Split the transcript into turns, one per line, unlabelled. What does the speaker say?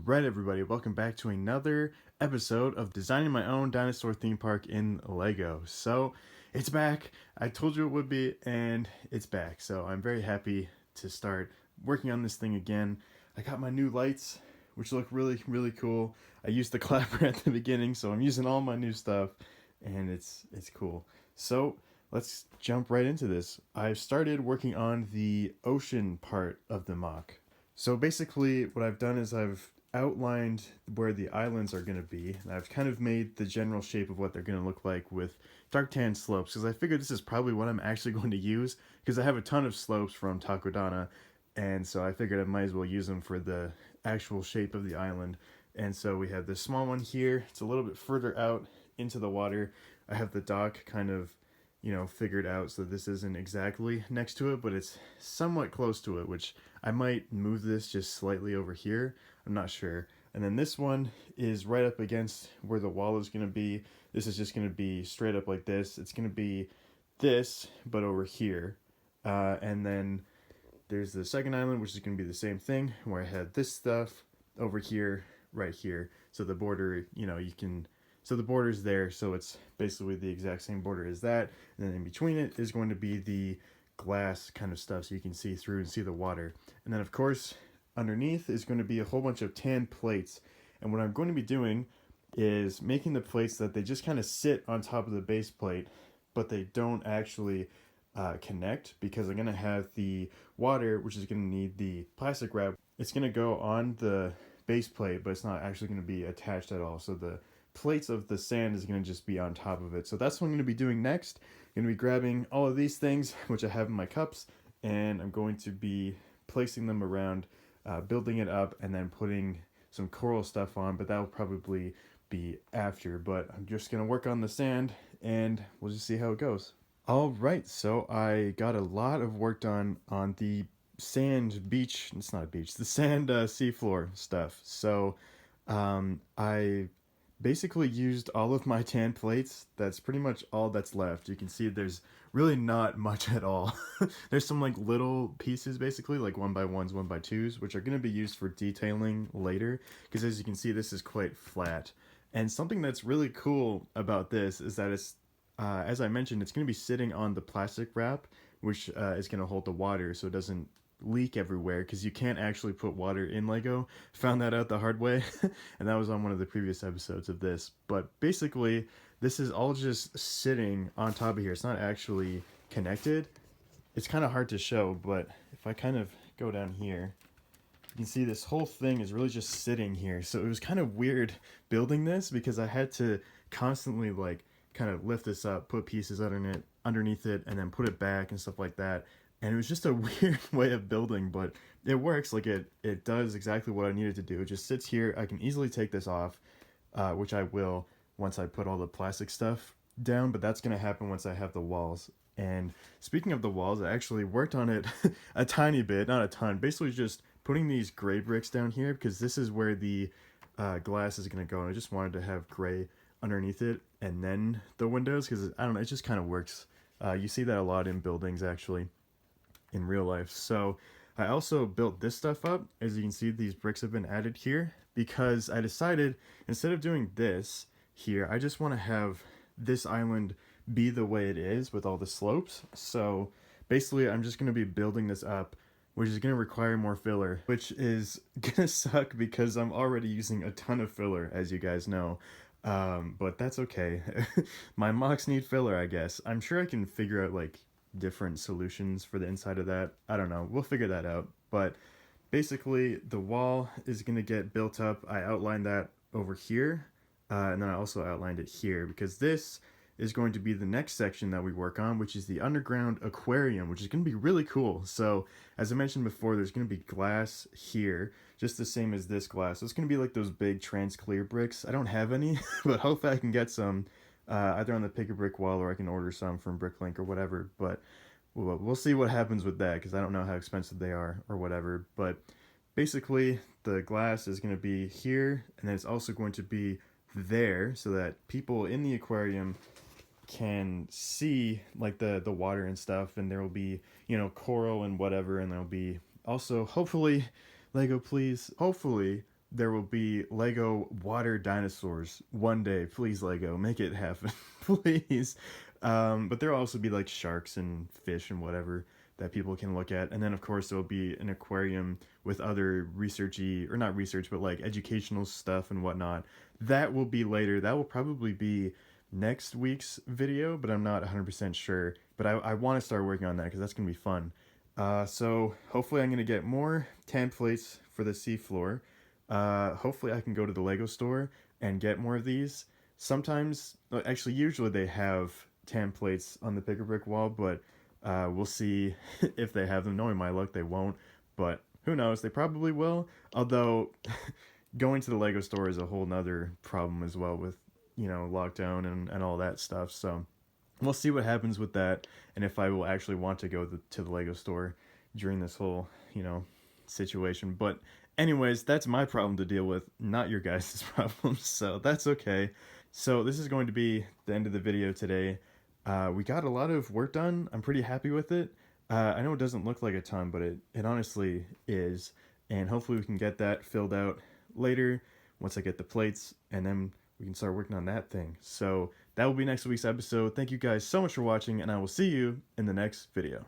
Alright, everybody, welcome back to another episode of designing my own dinosaur theme park in Lego. So, it's back. I told you it would be, and it's back. So, I'm very happy to start working on this thing again. I got my new lights, which look really, really cool. I used the clapper at the beginning, so I'm using all my new stuff, and it's cool. So, let's jump right into this. I've started working on the ocean part of the MOC. So basically what I've done is I've outlined where the islands are going to be, and I've kind of made the general shape of what they're going to look like with dark tan slopes, because I figured this is probably what I'm actually going to use, because I have a ton of slopes from Takodana, and so I figured I might as well use them for the actual shape of the island. And so we have this small one here. It's a little bit further out into the water. I have the dock kind of figured out so this isn't exactly next to it, but it's somewhat close to it, which I might move this just slightly over here. I'm not sure. And then this one is right up against where the wall is going to be. This is just going to be straight up like this. It's going to be this, but over here. And then there's the second island, which is going to be the same thing, where I had this stuff over here, right here. So the border, so the border's there, so it's basically the exact same border as that. And then in between it is going to be the glass kind of stuff so you can see through and see the water. And then of course, underneath is going to be a whole bunch of tan plates. And what I'm going to be doing is making the plates that they just kind of sit on top of the base plate, but they don't actually connect, because I'm going to have the water, which is going to need the plastic wrap. It's going to go on the base plate, but it's not actually going to be attached at all. So the plates of the sand is going to just be on top of it. So that's what I'm going to be doing next. I'm going to be grabbing all of these things, which I have in my cups, and I'm going to be placing them around, building it up, and then putting some coral stuff on, but that will probably be after. But I'm just going to work on the sand, and we'll just see how it goes. All right, so I got a lot of work done on the sand beach. It's not a beach, the sand seafloor stuff. So I basically used all of my tan plates. That's pretty much all that's left. You can see there's really not much at all. There's some like little pieces, basically like 1x1s, 1x2s, which are going to be used for detailing later, because as you can see, this is quite flat. And something that's really cool about this is that it's, as I mentioned, it's going to be sitting on the plastic wrap, which is going to hold the water so it doesn't leak everywhere, because you can't actually put water in Lego. Found that out the hard way, and that was on one of the previous episodes of this. But basically, this is all just sitting on top of here. It's not actually connected. It's kind of hard to show, but if I kind of go down here, you can see this whole thing is really just sitting here. So it was kind of weird building this, because I had to constantly like kind of lift this up, put pieces underneath it, and then put it back and stuff like that. And it was just a weird way of building, but it works. Like it does exactly what I needed to do. It just sits here. I can easily take this off, which I will once I put all the plastic stuff down, but that's going to happen once I have the walls. And speaking of the walls, I actually worked on it a tiny bit, not a ton, basically just putting these gray bricks down here, because this is where the glass is going to go. And I just wanted to have gray underneath it and then the windows, because I don't know, it just kind of works. You see that a lot in buildings actually in real life. So I also built this stuff up. As you can see, these bricks have been added here, because I decided instead of doing this here, I just want to have this island be the way it is with all the slopes. So basically I'm just going to be building this up, which is going to require more filler, which is going to suck because I'm already using a ton of filler, as you guys know. But that's okay. My MOCs need filler, I guess. I'm sure I can figure out like different solutions for the inside of that. I don't know. We'll figure that out. But basically the wall is going to get built up. I outlined that over here. And then I also outlined it here, because this is going to be the next section that we work on, which is the underground aquarium, which is going to be really cool. So as I mentioned before, there's going to be glass here, just the same as this glass. So it's going to be like those big trans clear bricks. I don't have any, but hopefully I can get some either on the Pick a Brick wall, or I can order some from Bricklink or whatever. But we'll see what happens with that, because I don't know how expensive they are or whatever. But basically the glass is going to be here, and then it's also going to be there, so that people in the aquarium can see like the water and stuff, and there will be coral and whatever, and there'll be also hopefully Lego please hopefully there will be Lego water dinosaurs one day. Please, Lego, make it happen, please. But there'll also be like sharks and fish and whatever that people can look at. And then, of course, there'll be an aquarium with other researchy, or not research, but like educational stuff and whatnot. That will be later. That will probably be next week's video, but I'm not 100% sure. But I want to start working on that because that's going to be fun. So hopefully I'm going to get more templates for the seafloor. Hopefully I can go to the Lego store and get more of these. Sometimes, actually, usually they have templates on the Pick a Brick wall, but we'll see if they have them. Knowing my luck, they won't, but who knows? They probably will. Although, going to the Lego store is a whole nother problem as well with, lockdown and all that stuff. So we'll see what happens with that, and if I will actually want to go to the Lego store during this whole, situation. But anyways, that's my problem to deal with, not your guys' problems, so that's okay. So this is going to be the end of the video today. We got a lot of work done. I'm pretty happy with it. I know it doesn't look like a ton, but it honestly is. And hopefully we can get that filled out later once I get the plates, and then we can start working on that thing. So that will be next week's episode. Thank you guys so much for watching, and I will see you in the next video.